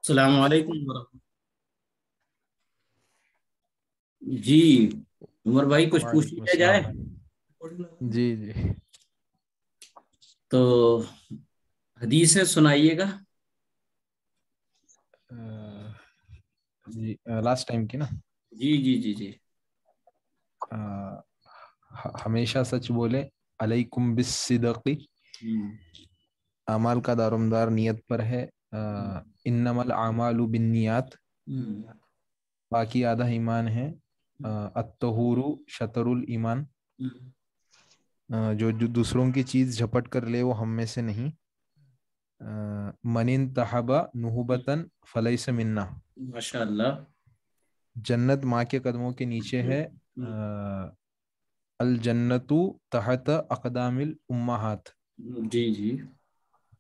السلام علیکم ورحمۃ جی عمر بھائی کچھ پوچھ وعلیکم لیا جائے السلام. جی جی. تو حدیثیں سنائیے گا. جی لاسٹ ٹائم کی نا. جی جی جی جی. ہمیشہ سچ بولے. علیکم بالصدق. ہم، اعمال کا دارومدار نیت پر ہے. انما الاعمال بالنیات. ہم، باقی آدھا ایمان ہے. الطہور شطر الایمان. ہم، جو دوسروں کی چیز جھپٹ کر لے وہ ہم میں سے نہیں. من انتحب نہبتن فلیس منا. ماشاء اللہ. جنت ماں کے قدموں کے نیچے ہے. الجنت تحت اقدام الامہات. جی جی.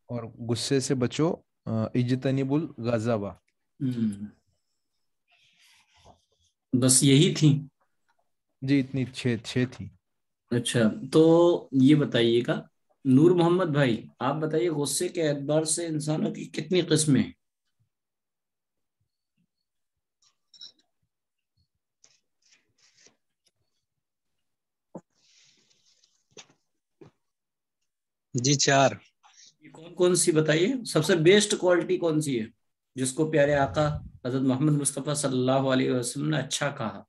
اور غصے سے بچو. اجتنب الغضب. ہم، بس یہی تھی. جی اتنی چھ تھی. اچھا تو یہ بتائیے گا نور محمد بھائی، آپ بتائیے غصے کے اعتبار سے انسانوں کی کتنی قسمیں ہیں؟ جی چار. یہ کون کون سی بتائیے، سب سے بیسٹ کوالٹی کون سی ہے جس کو پیارے آقا حضرت محمد مصطفیٰ صلی اللہ علیہ وسلم نے اچھا کہا؟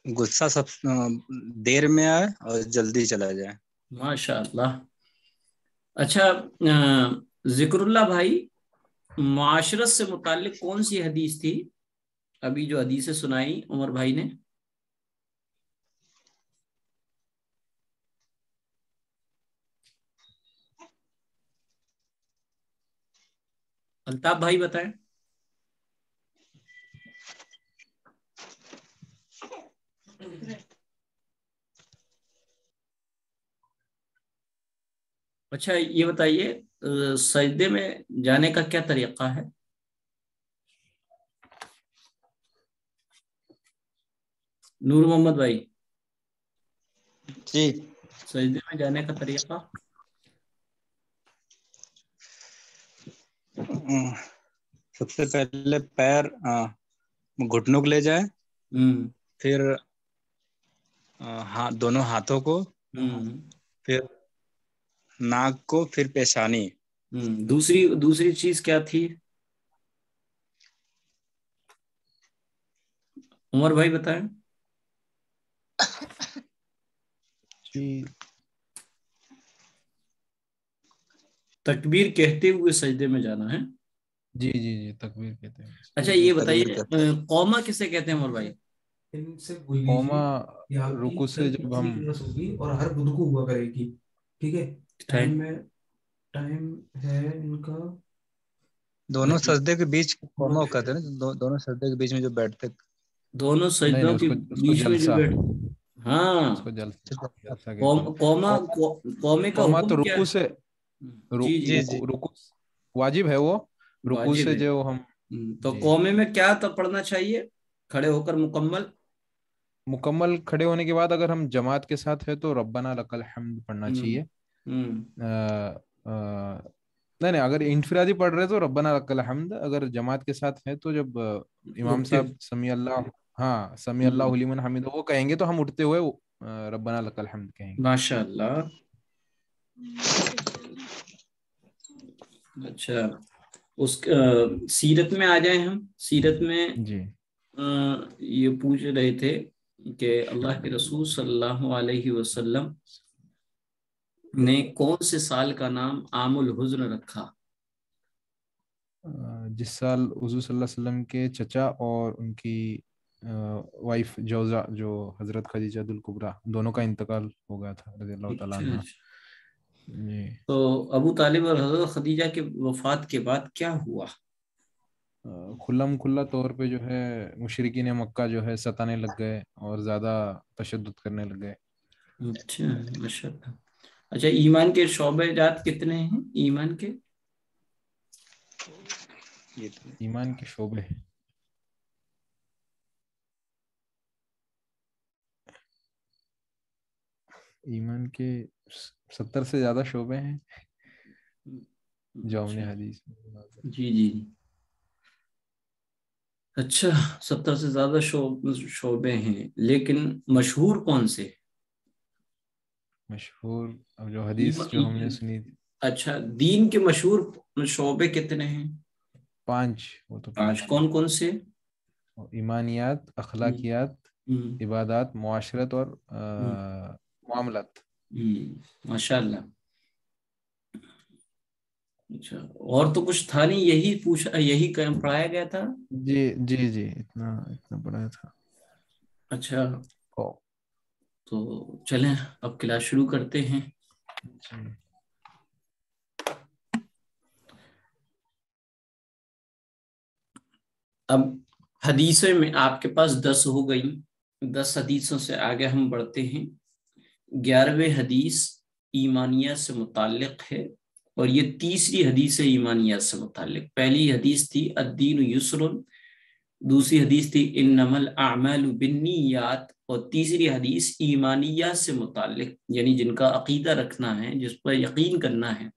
غصہ سب دیر میں آئے اور جلدی چلا جائے. ماشاء اللہ. اچھا ذکر اللہ بھائی، معاشرت سے متعلق کون سی حدیث تھی ابھی جو حدیثیں سنائی عمر بھائی نے؟ الطاف بھائی بتائیں. اچھا یہ بتائیے سجدے میں جانے کا کیا طریقہ ہے؟ نور محمد بھائی، جی سجدے میں جانے کا طریقہ؟ سب سے پہلے پیر گھٹنوں کو لے جائے. ہم، پھر دونوں ہاتھوں کو. ہم، پھر ناک کو. پھر پیشانی. دوسری چیز کیا تھی عمر بھائی بتائیں. جی تکبیر کہتے ہوئے سجدے میں جانا ہے. جی جی جی تکبیر کہتے ہیں. اچھا جی یہ تکبیر بتائیے کہتے ہیں. قوما کسے کہتے ہیں عمر بھائی؟ ان سے بول قوما لیجیے کہ آپ کی رکو سے کل جب اتنی ہم. کلاس ہوگی اور ہر بدھ کو ہوا کرے گی. ٹھیک ہے. ٹائم. ٹائم ہے ان کا. دونوں سجدے کے بیچ کوما کہتے ہیں نا. دونوں سجدے کے بیچ میں جو بیٹھتے. دونوں نہیں سجدوں نہیں کے اس کو بیچ میں جو جلسہ. بیٹھ. ہاں. اس کو جلسہ کہتے ہیں. قوما قوما قومے کا قوما تو حکم کیا رکو سے. ہے؟ جی جی. جی جی. رکو واجب ہے وہ. رکو واجب سے ہے. جو ہم. تو جی قومے میں کیا تو پڑھنا چاہیے کھڑے ہو کر مکمل؟ مکمل کھڑے ہونے کے بعد اگر ہم جماعت کے ساتھ ہے تو ربنا لک الحمد پڑھنا ہم، چاہیے. ہم، نہیں نہیں اگر انفرادی پڑھ رہے تو ربنا لک الحمد. اگر جماعت کے ساتھ ہے تو جب امام رکتے. صاحب سمیع اللہ. ہاں سمیع ہم، اللہ لمن حمید وہ کہیں گے تو ہم اٹھتے ہوئے ربنا لک الحمد کہیں گے. ماشاء اللہ. اچھا سیرت میں آ جائیں ہم. سیرت میں جی یہ پوچھ رہے تھے کہ اللہ کے رسول صلی اللہ علیہ وسلم نے کون سے سال کا نام عام الحزن رکھا؟ جس سال حضور صلی اللہ علیہ وسلم کے چچا اور ان کی وائف جوزا جو حضرت خدیجہ الکبریٰ دونوں کا انتقال ہو گیا تھا رضی اللہ تعالیٰ اچھا عنہ. اچھا. جی تو ابو طالب اور حضرت خدیجہ کے وفات کے بعد کیا ہوا؟ کھلم کھلا طور پہ جو ہے مشرکین مکہ جو ہے ستانے لگ گئے اور زیادہ تشدد کرنے لگ گئے. اچھا ماشاء اللہ. اچھا ایمان کے شعبہ جات کتنے ہیں ایمان کے؟ ایمان کے شعبے ایمان کے 70 سے زیادہ شعبے ہیں. جو ہم نے حدیث جی جی اچھا 70 سے زیادہ شعبے ہیں، لیکن مشہور کون سے؟ مشہور اب جو حدیث جو ہم نے سنی تھی اچھا دین کے مشہور شعبے کتنے ہیں؟ 5، وہ تو 5 کون کون سے؟ ایمانیات، اخلاقیات، عبادات، معاشرت اور معاملات۔ ماشاء اللہ۔ اچھا اور تو کچھ تھا نہیں، یہی پوچھا، یہی پڑھایا گیا تھا؟ جی جی جی اتنا بڑا تھا۔ اچھا تو چلیں اب کلاس شروع کرتے ہیں۔ اب حدیثیں میں آپ کے پاس 10 ہو گئی، 10 حدیثوں سے آگے ہم بڑھتے ہیں۔ 11ویں حدیث ایمانیات سے متعلق ہے، اور یہ تیسری حدیث ہے ایمانیات سے متعلق۔ پہلی حدیث تھی الدین یسر، دوسری حدیث تھی انما الاعمال بالنیات، اور تیسری حدیث ایمانیات سے متعلق، یعنی جن کا عقیدہ رکھنا ہے، جس پر یقین کرنا ہے۔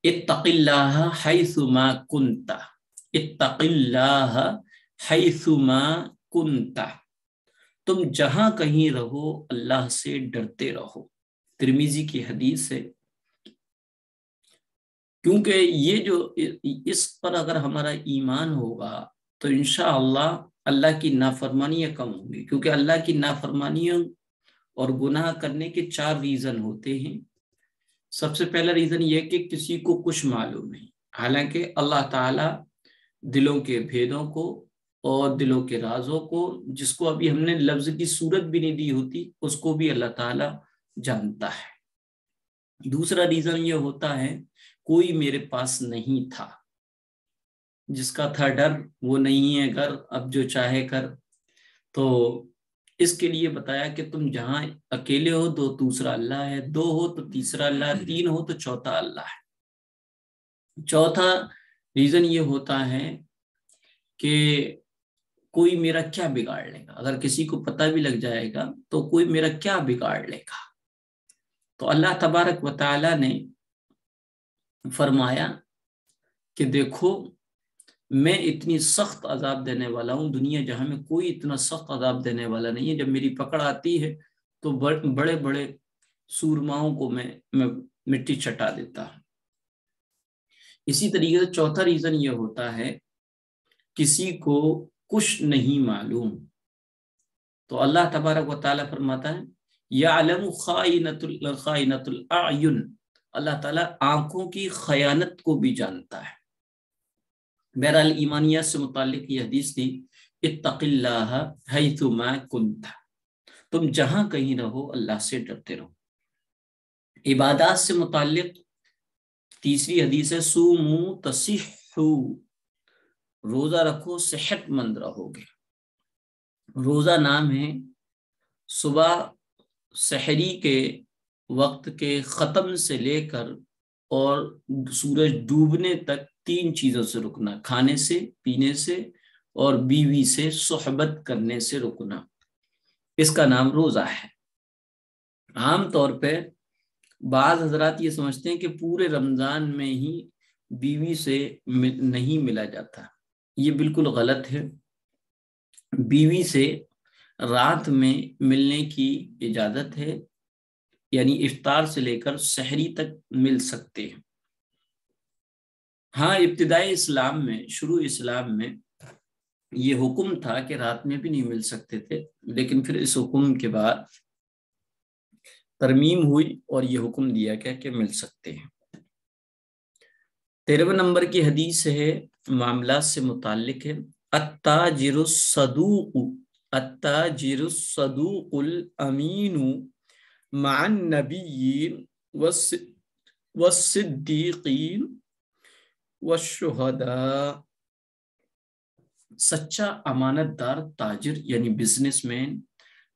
اتق اللہ حیث ما کنت، اتق اللہ حیث ما کنت، تم جہاں کہیں رہو اللہ سے ڈرتے رہو۔ ترمذی کی حدیث ہے، کیونکہ یہ جو اس پر اگر ہمارا ایمان ہوگا تو انشاءاللہ اللہ کی نافرمانیاں کم ہوں گی، کیونکہ اللہ کی نافرمانیوں اور گناہ کرنے کے 4 ریزن ہوتے ہیں۔ سب سے پہلا ریزن یہ کہ کسی کو کچھ معلوم نہیں، حالانکہ اللہ تعالی دلوں کے بھیدوں کو اور دلوں کے رازوں کو، جس کو ابھی ہم نے لفظ کی صورت بھی نہیں دی ہوتی، اس کو بھی اللہ تعالی جانتا ہے۔ دوسرا ریزن یہ ہوتا ہے کوئی میرے پاس نہیں تھا، جس کا تھا ڈر وہ نہیں ہے گھر، اب جو چاہے کر۔ تو اس کے لیے بتایا کہ تم جہاں اکیلے ہو تو دوسرا اللہ ہے، 2 ہو تو تیسرا اللہ ہے، 3 ہو تو چوتھا اللہ ہے۔ چوتھا ریزن یہ ہوتا ہے کہ کوئی میرا کیا بگاڑ لے گا، اگر کسی کو پتہ بھی لگ جائے گا تو کوئی میرا کیا بگاڑ لے گا۔ تو اللہ تبارک و تعالی نے فرمایا کہ دیکھو میں اتنی سخت عذاب دینے والا ہوں، دنیا جہاں میں کوئی اتنا سخت عذاب دینے والا نہیں ہے۔ جب میری پکڑ آتی ہے تو بڑے بڑے سورماؤں کو میں مٹی چٹا دیتا ہوں۔ اسی طریقے سے چوتھا ریزن یہ ہوتا ہے کسی کو کچھ نہیں معلوم، تو اللہ تبارک و تعالیٰ فرماتا ہے یعلم خائنۃ الاعین، اللہ تعالیٰ آنکھوں کی خیانت کو بھی جانتا ہے۔ بہرحال ایمانیات سے متعلق یہ حدیث تھی اتق اللہ حیث ما کنت، تم جہاں کہیں رہو اللہ سے ڈرتے رہو۔ عبادات سے متعلق تیسری حدیث ہے صوموا تصحوا، روزہ رکھو صحت مند رہو گے۔ روزہ نام ہے صبح سحری کے وقت کے ختم سے لے کر اور سورج ڈوبنے تک 3 چیزوں سے رکنا، کھانے سے، پینے سے اور بیوی سے صحبت کرنے سے رکنا، اس کا نام روزہ ہے۔ عام طور پہ بعض حضرات یہ سمجھتے ہیں کہ پورے رمضان میں ہی بیوی سے نہیں ملا جاتا، یہ بالکل غلط ہے۔ بیوی سے رات میں ملنے کی اجازت ہے، یعنی افطار سے لے کر سحری تک مل سکتے ہیں۔ ہاں ابتدائی اسلام میں، شروع اسلام میں یہ حکم تھا کہ رات میں بھی نہیں مل سکتے تھے، لیکن پھر اس حکم کے بعد ترمیم ہوئی اور یہ حکم دیا گیا کہ مل سکتے ہیں۔ 13 نمبر کی حدیث ہے، معاملات سے متعلق ہے، التاجر الصدوق، التاجر الصدوق الامین مع النبیین والصدیقین والشہداء، سچا امانت دار تاجر یعنی بزنس مین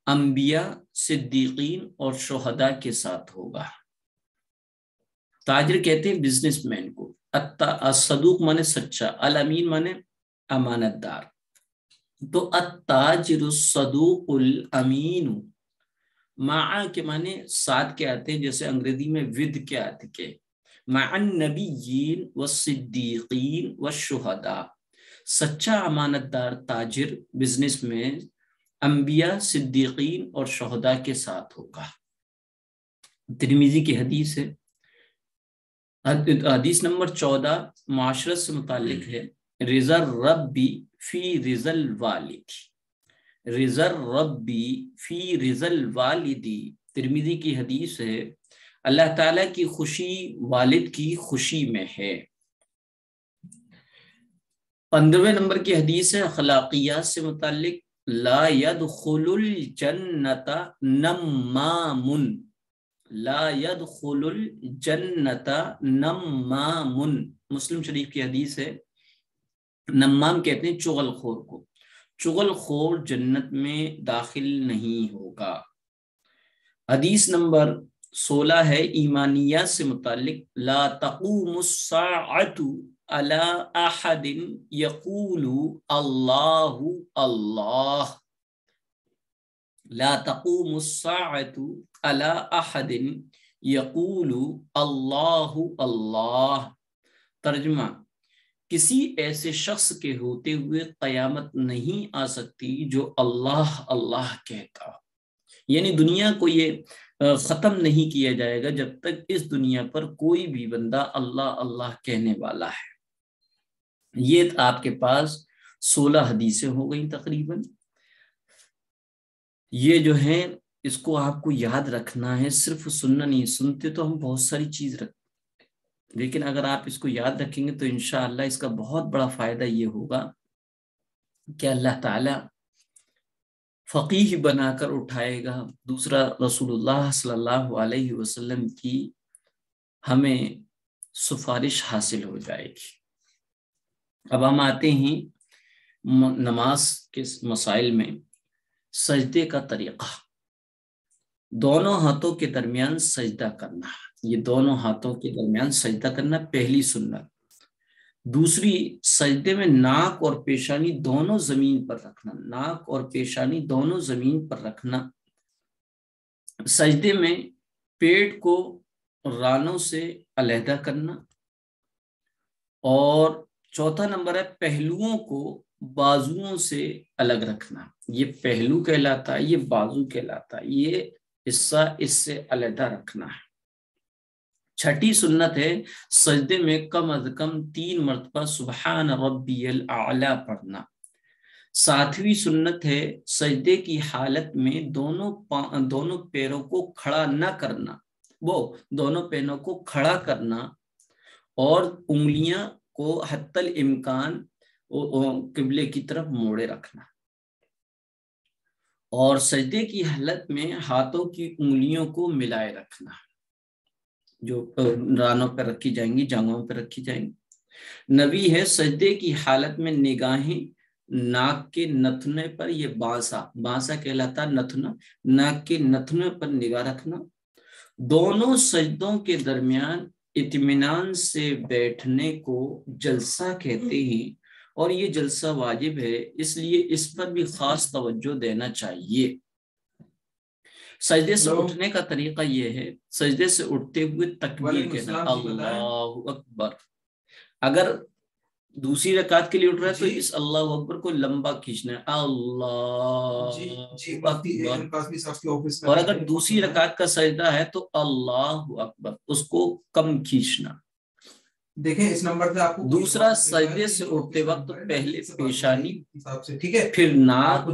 انبیاء، صدیقین اور شہداء کے ساتھ ہوگا۔ تاجر کہتے ہیں بزنس مین کو، الصدوق مانے سچا، الامین مانے امانت دار۔ تو التاجر الصدوق الامین، مع کے معنی ساتھ کے آتے ہیں، جیسے انگریزی میں ود کے آتے کے، مع النبیین والصدیقین والشہداء، سچا امانت دار تاجر بزنس میں انبیاء، صدیقین اور شہداء کے ساتھ ہوگا۔ ترمذی کی حدیث ہے، حدیث نمبر 14 معاشرت سے متعلق ہے۔ رضا الربی فی رضا الوالد، رضا الربی فی رضا الوالدی، ترمذی کی حدیث ہے، اللہ تعالیٰ کی خوشی والد کی خوشی میں ہے۔ 15ویں نمبر کی حدیث ہے اخلاقیات سے متعلق، لا يدخل الجنت نمام، لا يدخل الجنت نمام، مسلم شریف کی حدیث ہے۔ نمام کہتے ہیں چغل خور کو، چغل خور جنت میں داخل نہیں ہوگا۔ حدیث نمبر 16 ہے ایمانیات سے متعلق، لا تقوم الساعۃ علی احد یقول اللہ اللہ، لا تقوم الساعۃ علی احد یقول اللہ اللہ۔ ترجمہ، کسی ایسے شخص کے ہوتے ہوئے قیامت نہیں آ سکتی جو اللہ اللہ کہتا، یعنی دنیا کو یہ ختم نہیں کیا جائے گا جب تک اس دنیا پر کوئی بھی بندہ اللہ اللہ کہنے والا ہے۔ یہ آپ کے پاس 16 حدیثیں ہو گئیں تقریباً۔ یہ جو ہیں اس کو آپ کو یاد رکھنا ہے، صرف سننا نہیں، سنتے تو ہم بہت ساری چیز رکھتے، لیکن اگر آپ اس کو یاد رکھیں گے تو انشاءاللہ اس کا بہت بڑا فائدہ یہ ہوگا کہ اللہ تعالیٰ فقیہ بنا کر اٹھائے گا۔ دوسرا، رسول اللہ صلی اللہ علیہ وسلم کی ہمیں سفارش حاصل ہو جائے گی۔ اب ہم آتے ہیں نماز کے مسائل میں۔ سجدے کا طریقہ، دونوں ہاتھوں کے درمیان سجدہ کرنا، یہ دونوں ہاتھوں کے درمیان سجدہ کرنا پہلی سنت۔ دوسری، سجدے میں ناک اور پیشانی دونوں زمین پر رکھنا، ناک اور پیشانی دونوں زمین پر رکھنا۔ سجدے میں پیٹ کو رانوں سے علیحدہ کرنا۔ اور چوتھا نمبر ہے پہلوؤں کو بازوؤں سے الگ رکھنا، یہ پہلو کہلاتا ہے، یہ بازو کہلاتا ہے، یہ حصہ اس سے علیحدہ رکھنا ہے۔ چھٹی سنت ہے سجدے میں کم از کم 3 مرتبہ سبحان ربی الاعلی پڑھنا۔ 7ویں سنت ہے سجدے کی حالت میں دونوں پیروں کو کھڑا نہ کرنا، وہ دونوں پیروں کو کھڑا کرنا اور انگلیاں کو حتی الامکان قبلے کی طرف موڑے رکھنا۔ اور سجدے کی حالت میں ہاتھوں کی انگلیوں کو ملائے رکھنا، جو رانوں پر رکھی جائیں گی، جانگوں پر رکھی جائیں گی۔ 9 ہے سجدے کی حالت میں نگاہیں ناک کے نتنے پر، یہ بانسا کہلاتا نتنا، ناک کے نتنے پر نگاہ رکھنا۔ دونوں سجدوں کے درمیان اطمینان سے بیٹھنے کو جلسہ کہتے ہیں، اور یہ جلسہ واجب ہے، اس لیے اس پر بھی خاص توجہ دینا چاہیے۔ سجدے سے اٹھنے کا طریقہ یہ ہے، سجدے سے اٹھتے ہوئے تکبیر کہنا، اللہ اکبر۔ اگر دوسری رکعت کے لیے اٹھ رہا ہے تو اس اللہ اکبر کو لمبا کھینچنا ہے، اللہ اکبر۔ اور اگر دوسری رکعت کا سجدہ ہے تو اللہ اکبر، اس کو کم کھینچنا۔ دیکھیں اس نمبر پہ آپ کو دوسرا، سجدے سے اٹھتے وقت پہلے پیشانی، پھر ناک،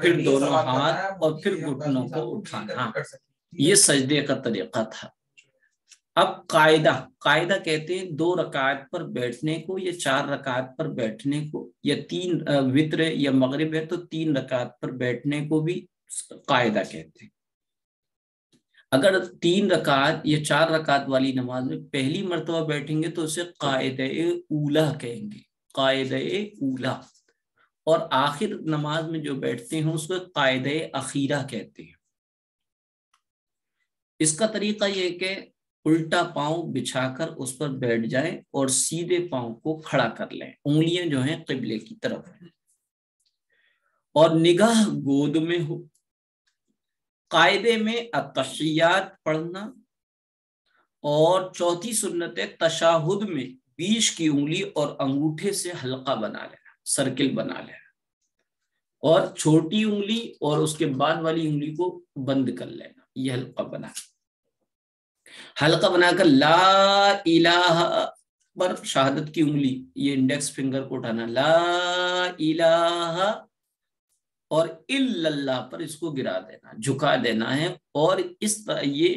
پھر دونوں ہاتھ اور پھر گھٹنوں کو اٹھانا، یہ سجدے کا طریقہ تھا۔ اب قاعدہ کہتے ہیں 2 رکعت پر بیٹھنے کو یا 4 رکعت پر بیٹھنے کو، یا 3 وتر یا مغرب ہے تو 3 رکعت پر بیٹھنے کو بھی قاعدہ کہتے ہیں۔ اگر 3 رکعت یا 4 رکعت والی نماز میں پہلی مرتبہ بیٹھیں گے تو اسے قاعدہ اولا کہیں گے، قاعدہ اولا۔ اور آخر نماز میں جو بیٹھتے ہیں اس کو قاعدہ اخیرہ کہتے ہیں۔ اس کا طریقہ یہ کہ الٹا پاؤں بچھا کر اس پر بیٹھ جائیں اور سیدھے پاؤں کو کھڑا کر لیں، انگلیاں جو ہیں قبلے کی طرف ہیں، اور نگاہ گود میں ہو۔ قاعدے میں التحیات پڑھنا اور چوتھی سنت ہے تشہد میں بیچ کی انگلی اور انگوٹھے سے حلقہ بنا لینا، سرکل بنا لینا، اور چھوٹی انگلی اور اس کے بعد والی انگلی کو بند کر لینا، یہ حلقہ بنا کر لا الہ پر شہادت کی انگلی، یہ انڈیکس فنگر کو اٹھانا، لا الہ، اور الا اللہ پر اس کو گرا دینا، جھکا دینا ہے، اور اس طرح یہ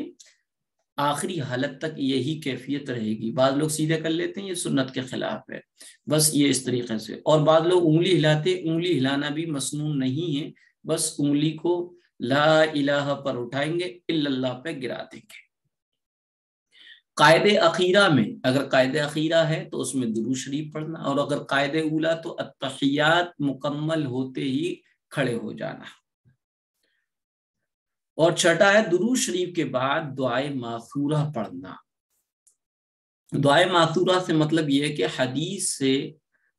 آخری حالت تک یہی کیفیت رہے گی۔ بعض لوگ سیدھے کر لیتے ہیں، یہ سنت کے خلاف ہے، بس یہ اس طریقے سے۔ اور بعض لوگ انگلی ہلاتے، انگلی ہلانا بھی مسنون نہیں ہے، بس انگلی کو لا الہ پر اٹھائیں گے، الا اللہ پہ گرا دیں گے۔ قاعدہ اخیرہ میں اگر قاعدہ اخیرہ ہے تو اس میں درود شریف پڑھنا، اور اگر قاعدہ اولا تو التحیات مکمل ہوتے ہی کھڑے ہو جانا۔ اور چھٹا ہے درود شریف کے بعد دعائے ماثورہ پڑھنا۔ دعائے ماثورہ سے مطلب یہ ہے کہ حدیث سے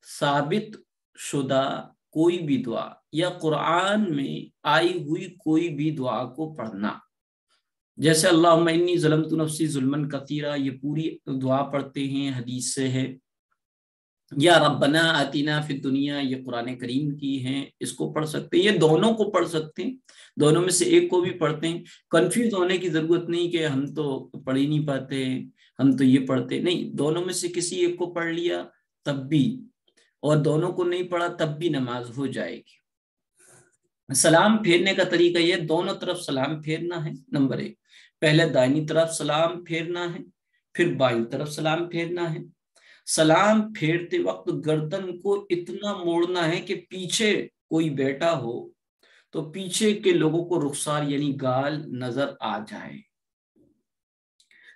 ثابت شدہ کوئی بھی دعا یا قرآن میں آئی ہوئی کوئی بھی دعا کو پڑھنا، جیسے اللہم انی ظلمت نفسی ظلما کثیرا، یہ پوری دعا پڑھتے ہیں، حدیث سے ہے۔ یا ربنا آتینا فی الدنیا، یہ قرآن کریم کی ہیں، اس کو پڑھ سکتے ہیں، یہ دونوں کو پڑھ سکتے ہیں، دونوں میں سے ایک کو بھی پڑھتے ہیں۔ کنفیوز ہونے کی ضرورت نہیں کہ ہم تو پڑھ ہی نہیں پاتے، ہم تو یہ پڑھتے نہیں، دونوں میں سے کسی ایک کو پڑھ لیا تب بھی، اور دونوں کو نہیں پڑھا تب بھی نماز ہو جائے گی۔ سلام پھیرنے کا طریقہ یہ دونوں طرف سلام پھیرنا ہے۔ نمبر 1، پہلے دائنی طرف سلام پھیرنا ہے، پھر بائیں طرف سلام پھیرنا ہے۔ سلام پھیرتے وقت گردن کو اتنا موڑنا ہے کہ پیچھے کوئی بیٹھا ہو تو پیچھے کے لوگوں کو رخسار یعنی گال نظر آ جائے۔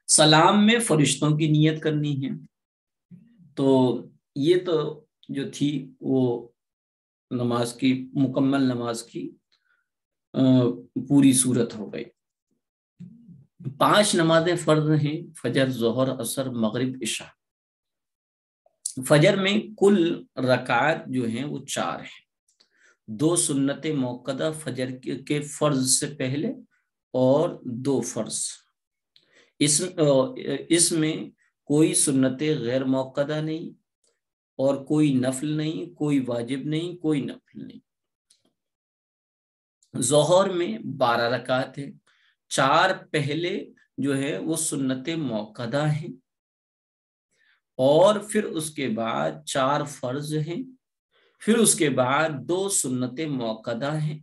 سلام میں فرشتوں کی نیت کرنی ہے۔ تو یہ تو جو تھی وہ نماز کی مکمل نماز کی پوری صورت ہو گئی۔ 5 نمازیں فرض ہیں، فجر، ظہر، عصر، مغرب، عشاء۔ فجر میں کل رکعات جو ہیں وہ 4 ہیں، 2 سنت موقدہ فجر کے فرض سے پہلے اور 2 فرض۔ اس میں کوئی سنت غیر موقدہ نہیں، اور کوئی نفل نہیں، کوئی واجب نہیں، کوئی نفل نہیں۔ ظہر میں 12 رکعات ہیں، 4 پہلے جو ہے وہ سنت موقدہ ہیں، اور پھر اس کے بعد 4 فرض ہیں، پھر اس کے بعد 2 سنت موقدہ ہیں،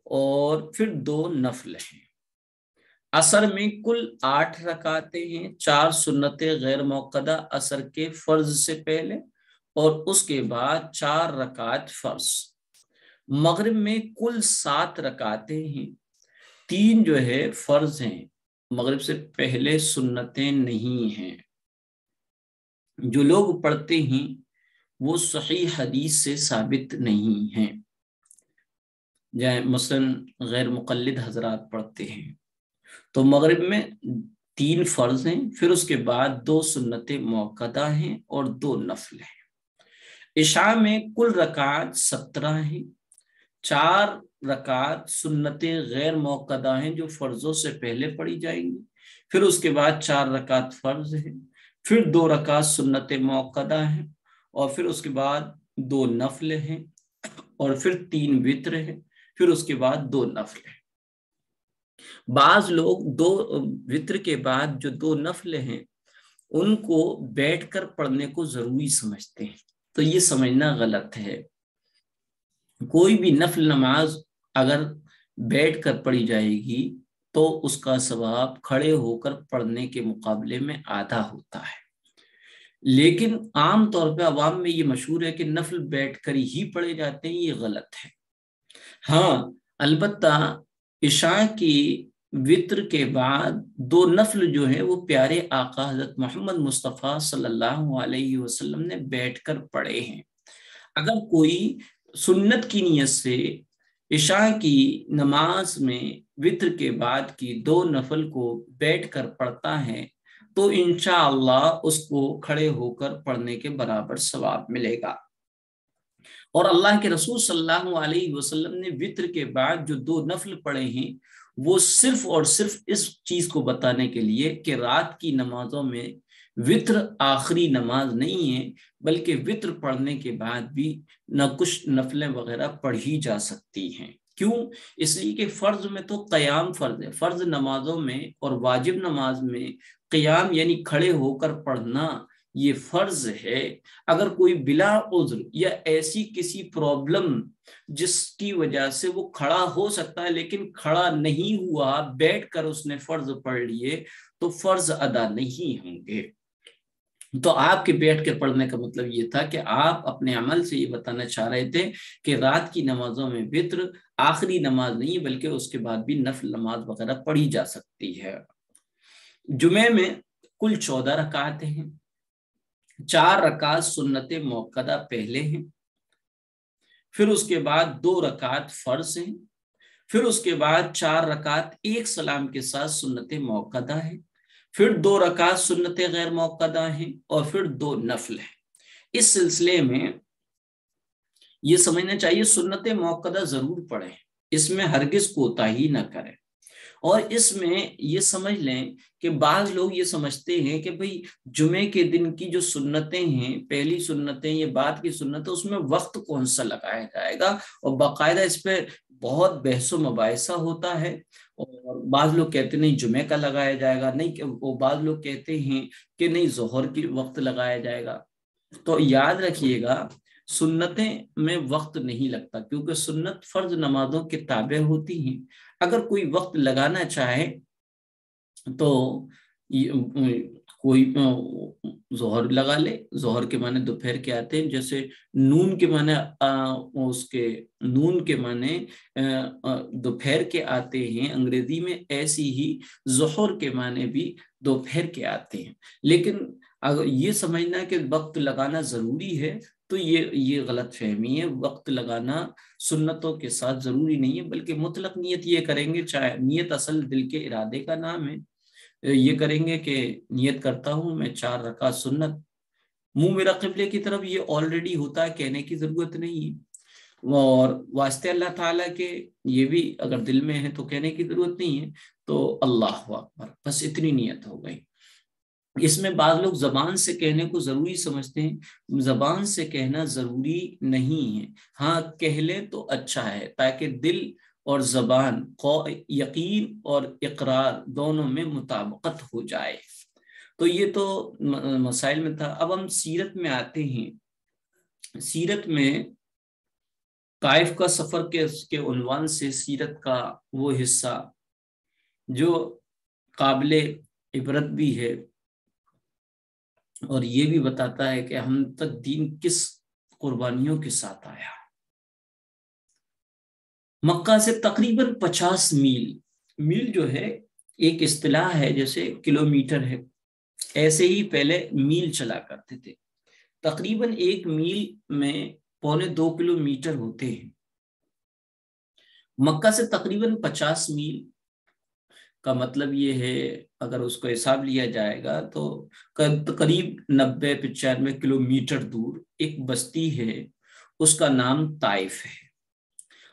اور پھر 2 نفل ہیں۔ عصر میں کل 8 رکعتیں ہیں، 4 سنت غیر موقدہ عصر کے فرض سے پہلے، اور اس کے بعد 4 رکعت فرض۔ مغرب میں کل 7 رکعتیں ہیں، 3 جو ہے فرض ہیں، مغرب سے پہلے سنتیں نہیں ہیں۔ جو لوگ پڑھتے ہیں وہ صحیح حدیث سے ثابت نہیں ہیں، مثلا غیر مقلد حضرات پڑھتے ہیں، تو مغرب میں 3 فرض ہیں، پھر اس کے بعد 2 سنت موقدہ ہیں اور 2 نفل ہیں۔ عشاء میں کل رکعات 17 ہیں، 4 رکعات سنت غیر موقدہ ہیں جو فرضوں سے پہلے پڑھی جائیں گی، پھر اس کے بعد 4 رکعات فرض ہیں، پھر 2 رکعات سنت موقدہ ہیں، اور پھر اس کے بعد 2 نفل ہیں، اور پھر 3 وتر ہیں، پھر اس کے بعد 2 نفل ہیں۔ بعض لوگ 2 وتر کے بعد جو 2 نفل ہیں ان کو بیٹھ کر پڑھنے کو ضروری سمجھتے ہیں، تو یہ سمجھنا غلط ہے۔ کوئی بھی نفل نماز اگر بیٹھ کر پڑھی جائے گی تو اس کا ثواب کھڑے ہو کر پڑھنے کے مقابلے میں آدھا ہوتا ہے، لیکن عام طور پہ عوام میں یہ مشہور ہے کہ نفل بیٹھ کر ہی پڑھے جاتے ہیں، یہ غلط ہے۔ ہاں البتہ عشاء کی وتر کے بعد 2 نفل جو ہیں وہ پیارے آقا حضرت محمد مصطفیٰ صلی اللہ علیہ وسلم نے بیٹھ کر پڑھے ہیں۔ اگر کوئی سنت کی نیت سے عشاء کی نماز میں وتر کے بعد کی 2 نفل کو بیٹھ کر پڑھتا ہے تو انشاءاللہ اس کو کھڑے ہو کر پڑھنے کے برابر ثواب ملے گا۔ اور اللہ کے رسول صلی اللہ علیہ وسلم نے وتر کے بعد جو 2 نفل پڑھے ہیں وہ صرف اور صرف اس چیز کو بتانے کے لیے کہ رات کی نمازوں میں وطر آخری نماز نہیں ہے، بلکہ وطر پڑھنے کے بعد بھی نہ کچھ نفلیں وغیرہ پڑھی جا سکتی ہیں۔ کیوں؟ اس لیے کہ فرض میں تو قیام فرض ہے، فرض نمازوں میں اور واجب نماز میں قیام یعنی کھڑے ہو کر پڑھنا یہ فرض ہے۔ اگر کوئی بلا عذر یا ایسی کسی پرابلم جس کی وجہ سے وہ کھڑا ہو سکتا ہے لیکن کھڑا نہیں ہوا، بیٹھ کر اس نے فرض پڑھ لیے، تو فرض ادا نہیں ہوں گے۔ تو آپ کے بیٹھ کے پڑھنے کا مطلب یہ تھا کہ آپ اپنے عمل سے یہ بتانا چاہ رہے تھے کہ رات کی نمازوں میں وطر آخری نماز نہیں بلکہ اس کے بعد بھی نفل نماز وغیرہ پڑھی جا سکتی ہے۔ جمعے میں کل 14 رکعتیں ہیں، 4 رکعت سنت موقدہ پہلے ہیں، پھر اس کے بعد 2 رکعت فرض ہیں، پھر اس کے بعد 4 رکعت ایک سلام کے ساتھ سنت موقدہ ہے، پھر 2 رکعت سنت غیر موقدہ ہیں، اور پھر 2 نفل ہیں۔ اس سلسلے میں یہ سمجھنا چاہیے سنت موقدہ ضرور پڑھیں، اس میں ہرگز کوتاہی نہ کریں۔ اور اس میں یہ سمجھ لیں کہ بعض لوگ یہ سمجھتے ہیں کہ بھئی جمعے کے دن کی جو سنتیں ہیں، پہلی سنتیں یا بعد کی سنتیں، اس میں وقت کون سا لگایا جائے گا، اور باقاعدہ اس پہ بہت بحث و مباحثہ ہوتا ہے۔ اور بعض لوگ کہتے ہیں نہیں جمعے کا لگایا جائے گا، نہیں کہ وہ بعض لوگ کہتے ہیں کہ نہیں ظہر کی وقت لگایا جائے گا۔ تو یاد رکھیے گا سنتیں میں وقت نہیں لگتا، کیونکہ سنت فرض نمازوں کے تابع ہوتی ہیں۔ اگر کوئی وقت لگانا چاہے تو کوئی ظہر لگا لے، ظہر کے معنی دوپہر کے آتے ہیں، جیسے نون کے معنی نون کے معنی دوپہر کے آتے ہیں انگریزی میں، ایسی ہی ظہر کے معنی بھی دوپہر کے آتے ہیں۔ لیکن اگر یہ سمجھنا کہ وقت لگانا ضروری ہے تو یہ غلط فہمی ہے۔ وقت لگانا سنتوں کے ساتھ ضروری نہیں ہے، بلکہ مطلق نیت یہ کریں گے، چاہے نیت اصل دل کے ارادے کا نام ہے، یہ کریں گے کہ نیت کرتا ہوں میں 4 رکعت سنت، منہ میرا قبلے کی طرف، یہ آلریڈی ہوتا ہے، کہنے کی ضرورت نہیں ہے۔ اور واسطے اللہ تعالیٰ کے یہ بھی اگر دل میں ہے تو کہنے کی ضرورت نہیں ہے، تو اللہ اکبر، بس اتنی نیت ہو گئی۔ اس میں بعض لوگ زبان سے کہنے کو ضروری سمجھتے ہیں، زبان سے کہنا ضروری نہیں ہے، ہاں کہہ لے تو اچھا ہے، تاکہ دل اور زبان یقین اور اقرار دونوں میں مطابقت ہو جائے۔ تو یہ تو مسائل میں تھا۔ اب ہم سیرت میں آتے ہیں۔ سیرت میں طائف کا سفر کے عنوان سے سیرت کا وہ حصہ جو قابل عبرت بھی ہے اور یہ بھی بتاتا ہے کہ ہم تک دین کس قربانیوں کے ساتھ آیا۔ مکہ سے تقریباً 50 میل جو ہے ایک اصطلاح ہے، جیسے کلومیٹر ہے، ایسے ہی پہلے میل چلا کرتے تھے۔ تقریباً 1 میل میں 1.25 کلومیٹر ہوتے ہیں۔ مکہ سے تقریباً 50 میل کا مطلب یہ ہے، اگر اس کو حساب لیا جائے گا تو قریب 90-95 کلومیٹر دور ایک بستی ہے، اس کا نام طائف ہے۔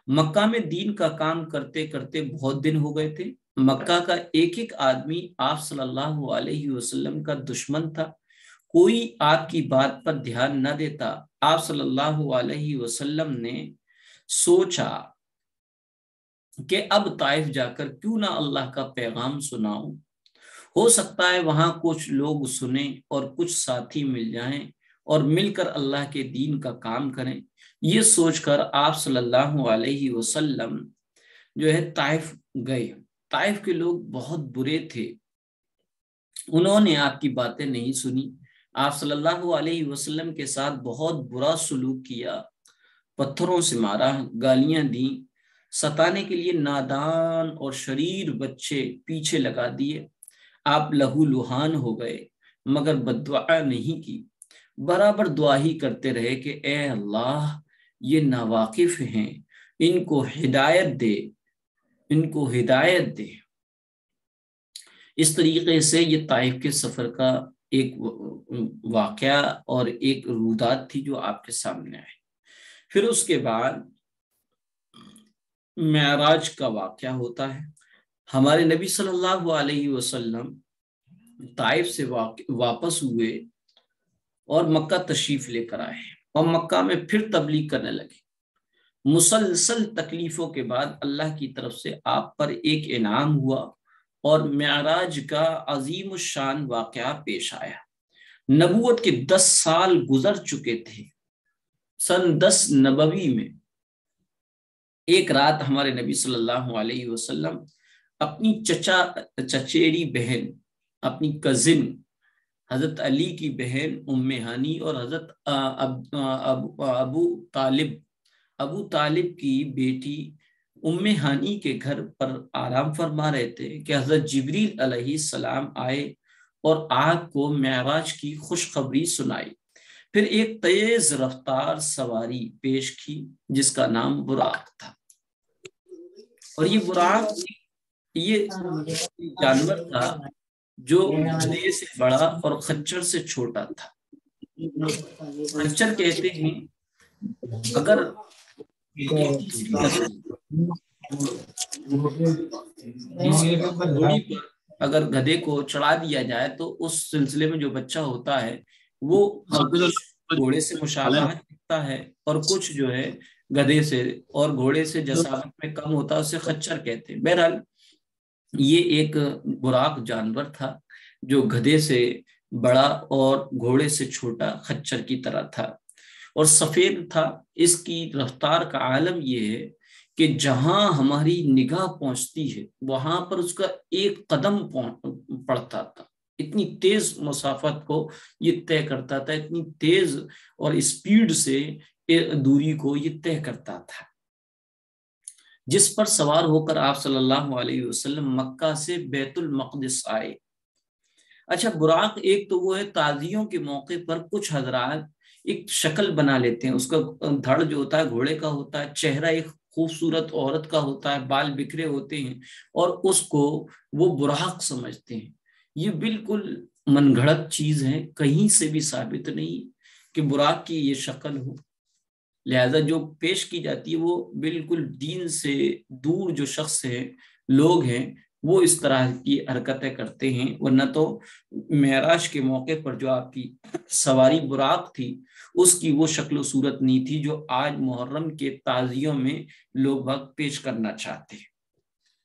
مکہ میں دین کا کام کرتے کرتے بہت دن ہو گئے تھے۔ مکہ کا ایک آدمی آپ صلی اللہ علیہ وسلم کا دشمن تھا، کوئی آپ کی بات پر دھیان نہ دیتا۔ آپ صلی اللہ علیہ وسلم نے سوچا کہ اب طائف جا کر کیوں نہ اللہ کا پیغام سناؤں، ہو سکتا ہے وہاں کچھ لوگ سنیں اور کچھ ساتھی مل جائیں اور مل کر اللہ کے دین کا کام کریں۔ یہ سوچ کر آپ صلی اللہ علیہ وسلم جو ہے طائف گئے۔ طائف کے لوگ بہت برے تھے، انہوں نے آپ کی باتیں نہیں سنی، آپ صلی اللہ علیہ وسلم کے ساتھ بہت برا سلوک کیا، پتھروں سے مارا، گالیاں دیں، ستانے کے لیے نادان اور شریر بچے پیچھے لگا دیے۔ آپ لہو لہان ہو گئے مگر بددعا نہیں کی، برابر دعا ہی کرتے رہے کہ اے اللہ یہ ناواقف ہیں، ان کو ہدایت دے، ان کو ہدایت دے۔ اس طریقے سے یہ طائف کے سفر کا ایک واقعہ اور ایک رودات تھی جو آپ کے سامنے آئی۔ پھر اس کے بعد معراج کا واقعہ ہوتا ہے۔ ہمارے نبی صلی اللہ علیہ وسلم طائف سے واپس ہوئے اور مکہ تشریف لے کر آئے اور مکہ میں پھر تبلیغ کرنے لگے۔ مسلسل تکلیفوں کے بعد اللہ کی طرف سے آپ پر ایک انعام ہوا اور معراج کا عظیم الشان واقعہ پیش آیا۔ نبوت کے 10 سال گزر چکے تھے۔ سن 10 نبوی میں ایک رات ہمارے نبی صلی اللہ علیہ وسلم اپنی چچیری بہن، اپنی کزن حضرت علی کی بہن ام ہانی اور حضرت ابو طالب کی بیٹی ام ہانی کے گھر پر آرام فرما رہے تھے کہ حضرت جبریل علیہ السلام آئے اور آپ کو معراج کی خوشخبری سنائی۔ پھر ایک تیز رفتار سواری پیش کی جس کا نام براق تھا، اور یہ براق یہ جانور تھا جو گدھے سے بڑا اور خچر سے چھوٹا تھا۔ خچر کہتے ہیں اگر اگر گدھے کو چڑھا دیا جائے تو اس سلسلے میں جو بچہ ہوتا ہے وہ گھوڑے سے مشابہت رکھتا ہے، اور کچھ جو ہے گدھے سے اور گھوڑے سے جسامت میں کم ہوتا ہے، اسے خچر کہتے ہیں۔ بہرحال یہ ایک براق جانور تھا جو گدھے سے بڑا اور گھوڑے سے چھوٹا خچر کی طرح تھا اور سفید تھا۔ اس کی رفتار کا عالم یہ ہے کہ جہاں ہماری نگاہ پہنچتی ہے وہاں پر اس کا ایک قدم پڑتا تھا۔ اتنی تیز مسافت کو یہ طے کرتا تھا، اتنی تیز اور اسپیڈ سے دوری کو یہ طے کرتا تھا، جس پر سوار ہو کر آپ صلی اللہ علیہ وسلم مکہ سے بیت المقدس آئے۔ اچھا، براق ایک تو وہ ہے تعزیوں کے موقع پر کچھ حضرات ایک شکل بنا لیتے ہیں، اس کا دھڑ جو ہوتا ہے گھوڑے کا ہوتا ہے، چہرہ ایک خوبصورت عورت کا ہوتا ہے، بال بکھرے ہوتے ہیں اور اس کو وہ براق سمجھتے ہیں۔ یہ بالکل من گھڑت چیز ہے، کہیں سے بھی ثابت نہیں کہ براق کی یہ شکل ہو، لہذا جو پیش کی جاتی ہے وہ بالکل دین سے دور جو شخص ہیں، لوگ ہیں، وہ اس طرح کی حرکتیں کرتے ہیں، ورنہ تو معراج کے موقع پر جو آپ کی سواری براق تھی اس کی وہ شکل و صورت نہیں تھی جو آج محرم کے تعزیوں میں لوگ وقت پیش کرنا چاہتے ہیں۔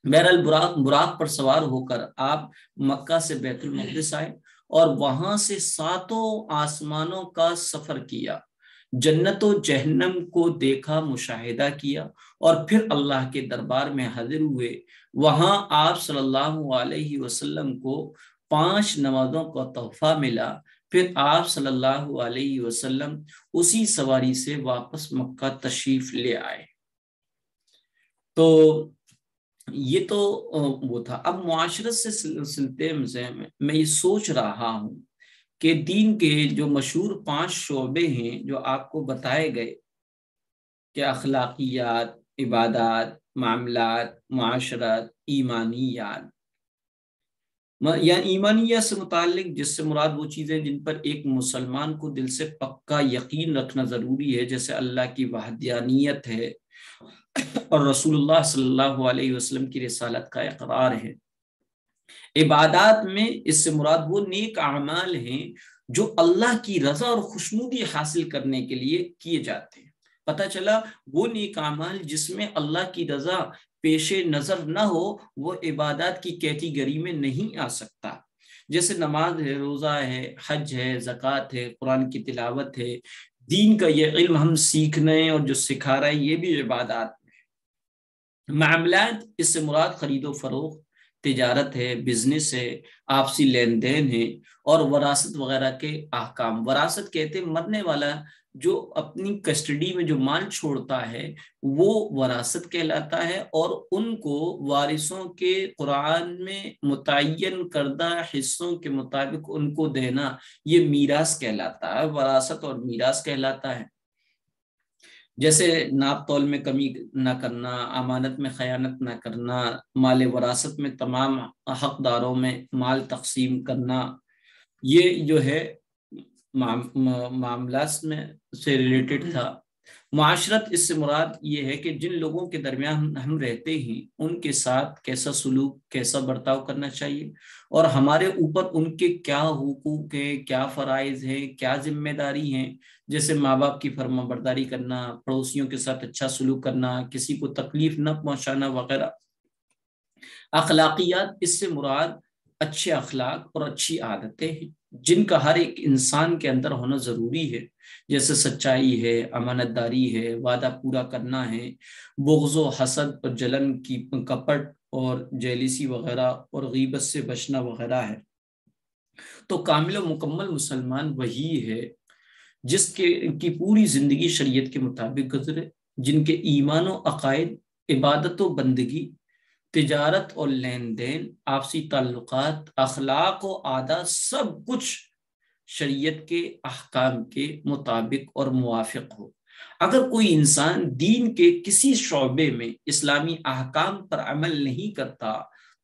بہرحال براق پر سوار ہو کر آپ مکہ سے بیت المقدس آئے اور وہاں سے 7 آسمانوں کا سفر کیا، جنت و جہنم کو دیکھا، مشاہدہ کیا اور پھر اللہ کے دربار میں حاضر ہوئے۔ وہاں آپ صلی اللہ علیہ وسلم کو 5 نمازوں کا تحفہ ملا۔ پھر آپ صلی اللہ علیہ وسلم اسی سواری سے واپس مکہ تشریف لے آئے۔ تو یہ تو وہ تھا۔ اب معاشرت سے سلسلے میں میں یہ سوچ رہا ہوں کہ دین کے جو مشہور 5 شعبے ہیں جو آپ کو بتائے گئے کہ اخلاقیات، عبادات، معاملات، معاشرت، ایمانیات، یا ایمانیات سے متعلق جس سے مراد وہ چیزیں جن پر ایک مسلمان کو دل سے پکا یقین رکھنا ضروری ہے، جیسے اللہ کی وحدانیت ہے اور رسول اللہ صلی اللہ علیہ وسلم کی رسالت کا اقرار ہے۔ عبادات میں اس سے مراد وہ نیک اعمال ہیں جو اللہ کی رضا اور خوشنودی حاصل کرنے کے لیے کیے جاتے ہیں۔ پتہ چلا وہ نیک اعمال جس میں اللہ کی رضا پیش نظر نہ ہو وہ عبادات کی کیٹیگری میں نہیں آ سکتا، جیسے نماز ہے، روزہ ہے، حج ہے، زکوٰۃ ہے، قرآن کی تلاوت ہے، دین کا یہ علم ہم سیکھنے اور جو سکھا رہا ہے یہ بھی عبادات میں۔ معاملات اس سے مراد خرید و فروخت، تجارت ہے، بزنس ہے، آپسی لین دین ہے، اور وراثت وغیرہ کے احکام۔ وراثت کہتے ہیں مرنے والا جو اپنی کسٹڈی میں جو مال چھوڑتا ہے وہ وراثت کہلاتا ہے، اور ان کو وارثوں کے قرآن میں متعین کردہ حصوں کے مطابق ان کو دینا یہ میراث کہلاتا ہے، وراثت اور میراث کہلاتا ہے۔ جیسے ناپ تول میں کمی نہ کرنا، امانت میں خیانت نہ کرنا، مال وراثت میں تمام حقداروں میں مال تقسیم کرنا، یہ جو ہے معاملات میں سے ریلیٹڈ تھا۔ معاشرت اس سے مراد یہ ہے کہ جن لوگوں کے درمیان ہم رہتے ہیں ان کے ساتھ کیسا سلوک، کیسا برتاؤ کرنا چاہیے، اور ہمارے اوپر ان کے کیا حقوق ہیں، کیا فرائض ہیں، کیا ذمہ داری ہیں، جیسے ماں باپ کی فرما برداری کرنا، پڑوسیوں کے ساتھ اچھا سلوک کرنا، کسی کو تکلیف نہ پہنچانا وغیرہ۔ اخلاقیات اس سے مراد اچھے اخلاق اور اچھی عادتیں ہیں جن کا ہر ایک انسان کے اندر ہونا ضروری ہے، جیسے سچائی ہے، امانت داری ہے، وعدہ پورا کرنا ہے، بغض و حسد اور جلن کی کپٹ اور جیلیسی وغیرہ اور غیبت سے بچنا وغیرہ ہے۔ تو کامل و مکمل مسلمان وہی ہے جس کی پوری زندگی شریعت کے مطابق گزرے، جن کے ایمان و عقائد، عبادت و بندگی، تجارت اور لین دین، آپسی تعلقات، اخلاق و عادات سب کچھ شریعت کے احکام کے مطابق اور موافق ہو۔ اگر کوئی انسان دین کے کسی شعبے میں اسلامی احکام پر عمل نہیں کرتا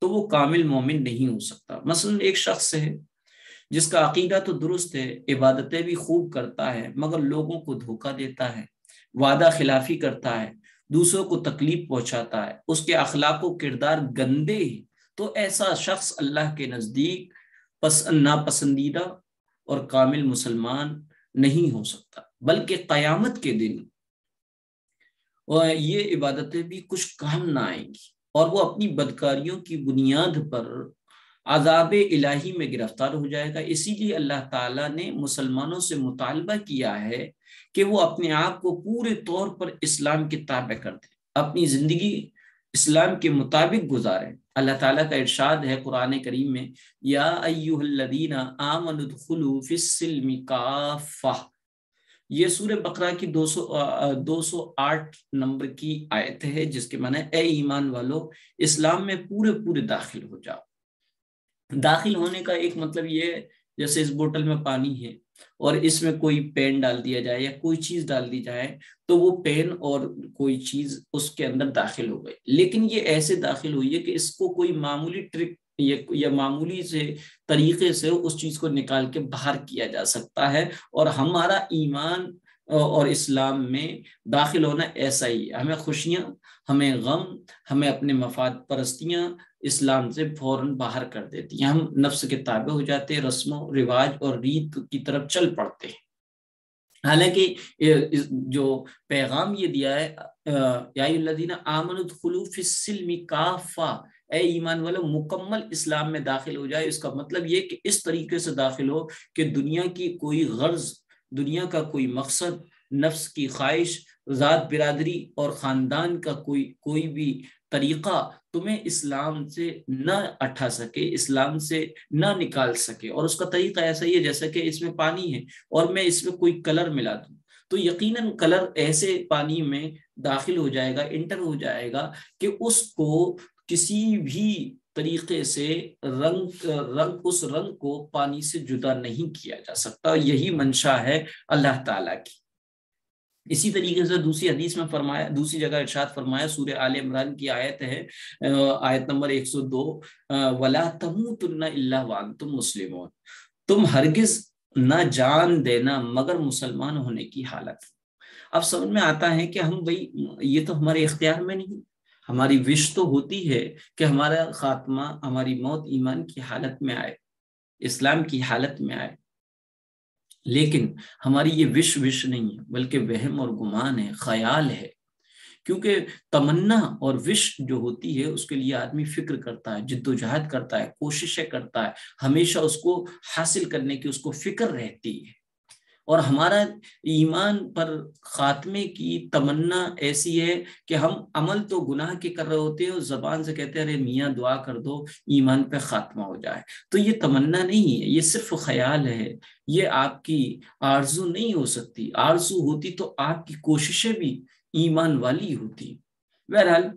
تو وہ کامل مومن نہیں ہو سکتا۔ مثلا ایک شخص ہے جس کا عقیدہ تو درست ہے، عبادتیں بھی خوب کرتا ہے، مگر لوگوں کو دھوکہ دیتا ہے، وعدہ خلافی کرتا ہے، دوسروں کو تکلیف پہنچاتا ہے، اس کے اخلاق و کردار گندے ہیں، تو ایسا شخص اللہ کے نزدیک ناپسندیدہ اور کامل مسلمان نہیں ہو سکتا، بلکہ قیامت کے دن یہ عبادتیں بھی کچھ کام نہ آئیں گی اور وہ اپنی بدکاریوں کی بنیاد پر عذاب الہی میں گرفتار ہو جائے گا۔ اسی لیے اللہ تعالیٰ نے مسلمانوں سے مطالبہ کیا ہے کہ وہ اپنے آپ کو پورے طور پر اسلام کے تابع کر دیں، اپنی زندگی اسلام کے مطابق گزاریں۔ اللہ تعالیٰ کا ارشاد ہے قرآن کریم میں، یا ایھا الذین آمنوا ادخلوا فی السلم کافہ، یہ سورہ بقرہ کی 208 نمبر کی آیت ہے، جس کے معنی اے ایمان والو اسلام میں پورے داخل ہو جاؤ۔ داخل ہونے کا ایک مطلب یہ ہے جیسے اس بوتل میں پانی ہے اور اس میں کوئی پین ڈال دیا جائے یا کوئی چیز ڈال دی جائے تو وہ پین اور کوئی چیز اس کے اندر داخل ہو گئی، لیکن یہ ایسے داخل ہوئی ہے کہ اس کو کوئی معمولی ٹرک یا معمولی سے طریقے سے اس چیز کو نکال کے باہر کیا جا سکتا ہے، اور ہمارا ایمان اور اسلام میں داخل ہونا ایسا ہی ہے۔ ہمیں خوشیاں، ہمیں غم، ہمیں اپنے مفاد پرستیاں اسلام سے فوراً باہر کر دیتی ہیں، ہم نفس کے تابع ہو جاتے ہیں، رسم و رواج اور ریت کی طرف چل پڑتے ہیں۔ حالانکہ جو پیغام یہ دیا ہے یا ایھا الذین آمنوا ادخلوا فی السلم کافہ، اے ایمان والو مکمل اسلام میں داخل ہو جائے، اس کا مطلب یہ کہ اس طریقے سے داخل ہو کہ دنیا کی کوئی غرض، دنیا کا کوئی مقصد، نفس کی خواہش، ذات برادری اور خاندان کا کوئی بھی طریقہ تمہیں اسلام سے نہ اٹھا سکے، اسلام سے نہ نکال سکے۔ اور اس کا طریقہ ایسا ہی ہے جیسا کہ اس میں پانی ہے اور میں اس میں کوئی کلر ملا دوں تو یقیناً کلر ایسے پانی میں داخل ہو جائے گا، انٹر ہو جائے گا کہ اس کو کسی بھی طریقے سے اس رنگ کو پانی سے جدا نہیں کیا جا سکتا۔ یہی منشا ہے اللہ تعالیٰ کی۔ اسی طریقے سے دوسری حدیث میں فرمایا، دوسری جگہ ارشاد فرمایا، سورہ آل عمران کی آیت ہے، آیت نمبر 102، وَلَا تَمُوتُنَّ إِلَّا وَأَنْتُمْ مُسْلِمُونَ، تم ہرگز نہ جان دینا مگر مسلمان ہونے کی حالت۔ اب سمجھ میں آتا ہے کہ ہم بھئی یہ تو ہمارے اختیار میں نہیں، ہماری وش تو ہوتی ہے کہ ہمارا خاتمہ، ہماری موت ایمان کی حالت میں آئے، اسلام کی حالت میں آئے، لیکن ہماری یہ وش نہیں ہے بلکہ وہم اور گمان ہے، خیال ہے، کیونکہ تمنا اور وش جو ہوتی ہے اس کے لیے آدمی فکر کرتا ہے، جد و جہد کرتا ہے، کوششیں کرتا ہے، ہمیشہ اس کو حاصل کرنے کی اس کو فکر رہتی ہے۔ اور ہمارا ایمان پر خاتمے کی تمنا ایسی ہے کہ ہم عمل تو گناہ کے کر رہے ہوتے ہیں اور زبان سے کہتے ہیں ارے میاں دعا کر دو ایمان پہ خاتمہ ہو جائے، تو یہ تمنا نہیں ہے، یہ صرف خیال ہے، یہ آپ کی آرزو نہیں ہو سکتی۔ آرزو ہوتی تو آپ کی کوششیں بھی ایمان والی ہوتی۔ بہرحال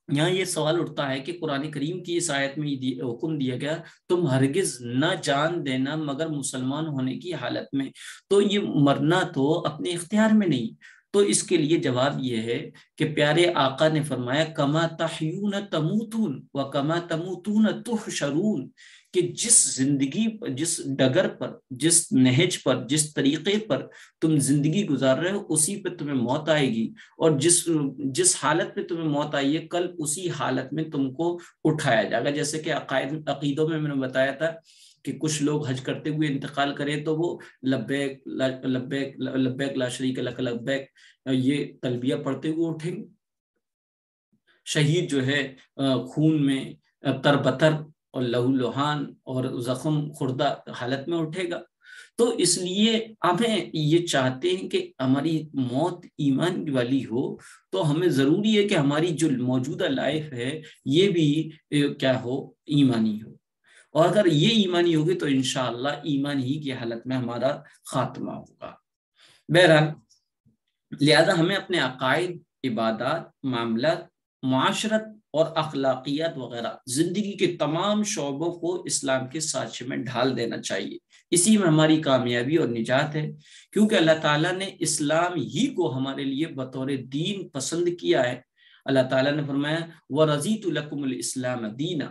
یہاں یہ سوال اٹھتا ہے کہ قرآن کریم کی اس آیت میں حکم دیا گیا تم ہرگز نہ جان دینا مگر مسلمان ہونے کی حالت میں، تو یہ مرنا تو اپنے اختیار میں نہیں۔ تو اس کے لیے جواب یہ ہے کہ پیارے آقا نے فرمایا کما تحیون تموتون وکما تموتون تحشرون، کہ جس زندگی جس ڈگر پر، جس نہج پر، جس طریقے پر تم زندگی گزار رہے ہو اسی پہ تمہیں موت آئے گی، اور جس حالت میں تمہیں موت آئی ہے کل اسی حالت میں تم کو اٹھایا جائے گا۔ جیسے کہ عقیدوں میں نے بتایا تھا کہ کچھ لوگ حج کرتے ہوئے انتقال کریں تو وہ لبیک لبیک لبیک لا شریک لک لبیک یہ تلبیہ پڑھتے ہوئے اٹھیں گے۔ شہید جو ہے خون میں تربتر اور لہو لہان اور زخم خوردہ حالت میں اٹھے گا۔ تو اس لیے ہمیں یہ چاہتے ہیں کہ ہماری موت ایمان والی ہو، تو ہمیں ضروری ہے کہ ہماری جو موجودہ لائف ہے یہ بھی کیا ہو، ایمانی ہو، اور اگر یہ ایمانی ہوگی تو انشاءاللہ ایمان ہی کی حالت میں ہمارا خاتمہ ہوگا۔ بہرحال لہذا ہمیں اپنے عقائد، عبادات، معاملات، معاشرت اور اخلاقیات وغیرہ زندگی کے تمام شعبوں کو اسلام کے سانچے میں ڈھال دینا چاہیے۔ اسی میں ہماری کامیابی اور نجات ہے، کیونکہ اللہ تعالیٰ نے اسلام ہی کو ہمارے لیے بطور دین پسند کیا ہے۔ اللہ تعالیٰ نے فرمایا وَرَضِيتُ لَكُمُ الْإِسْلَامَ دِينًا،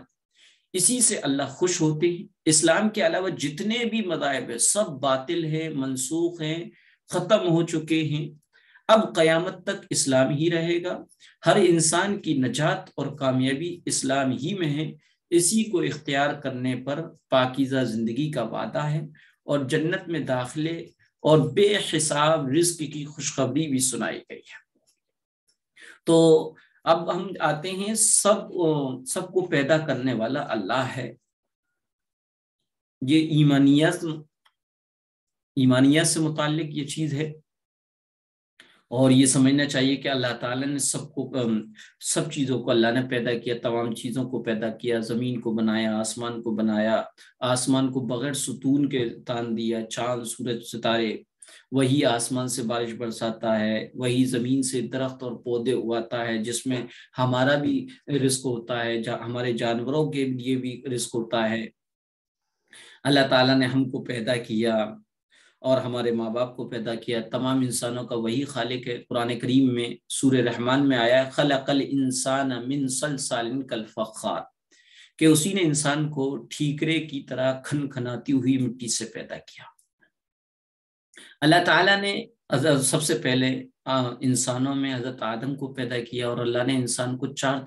اسی سے اللہ خوش ہوتے ہیں۔ اسلام کے علاوہ جتنے بھی مذاہب ہیں سب باطل ہیں، منسوخ ہیں، ختم ہو چکے ہیں۔ اب قیامت تک اسلام ہی رہے گا۔ ہر انسان کی نجات اور کامیابی اسلام ہی میں ہے۔ اسی کو اختیار کرنے پر پاکیزہ زندگی کا وعدہ ہے، اور جنت میں داخلے اور بے حساب رزق کی خوشخبری بھی سنائی گئی ہے۔ تو اب ہم آتے ہیں، سب کو پیدا کرنے والا اللہ ہے۔ یہ ایمانیات سے متعلق یہ چیز ہے، اور یہ سمجھنا چاہیے کہ اللہ تعالیٰ نے سب چیزوں کو اللہ نے پیدا کیا، تمام چیزوں کو پیدا کیا، زمین کو بنایا، آسمان کو بنایا، آسمان کو بغیر ستون کے تان دیا، چاند سورج ستارے، وہی آسمان سے بارش برساتا ہے، وہی زمین سے درخت اور پودے اگاتا ہے جس میں ہمارا بھی رزق ہوتا ہے، ہمارے جانوروں کے لیے بھی رزق ہوتا ہے۔ اللہ تعالیٰ نے ہم کو پیدا کیا اور ہمارے ماں باپ کو پیدا کیا، تمام انسانوں کا وہی خالق ہے۔ قرآن کریم میں سورہ رحمان میں آیا خلق الانسان من صلصال کالفخار، کہ اسی نے انسان کو ٹھیکرے کی طرح کھن کھناتی ہوئی مٹی سے پیدا کیا۔ اللہ تعالیٰ نے سب سے پہلے انسانوں میں حضرت آدم کو پیدا کیا، اور اللہ نے انسان کو 4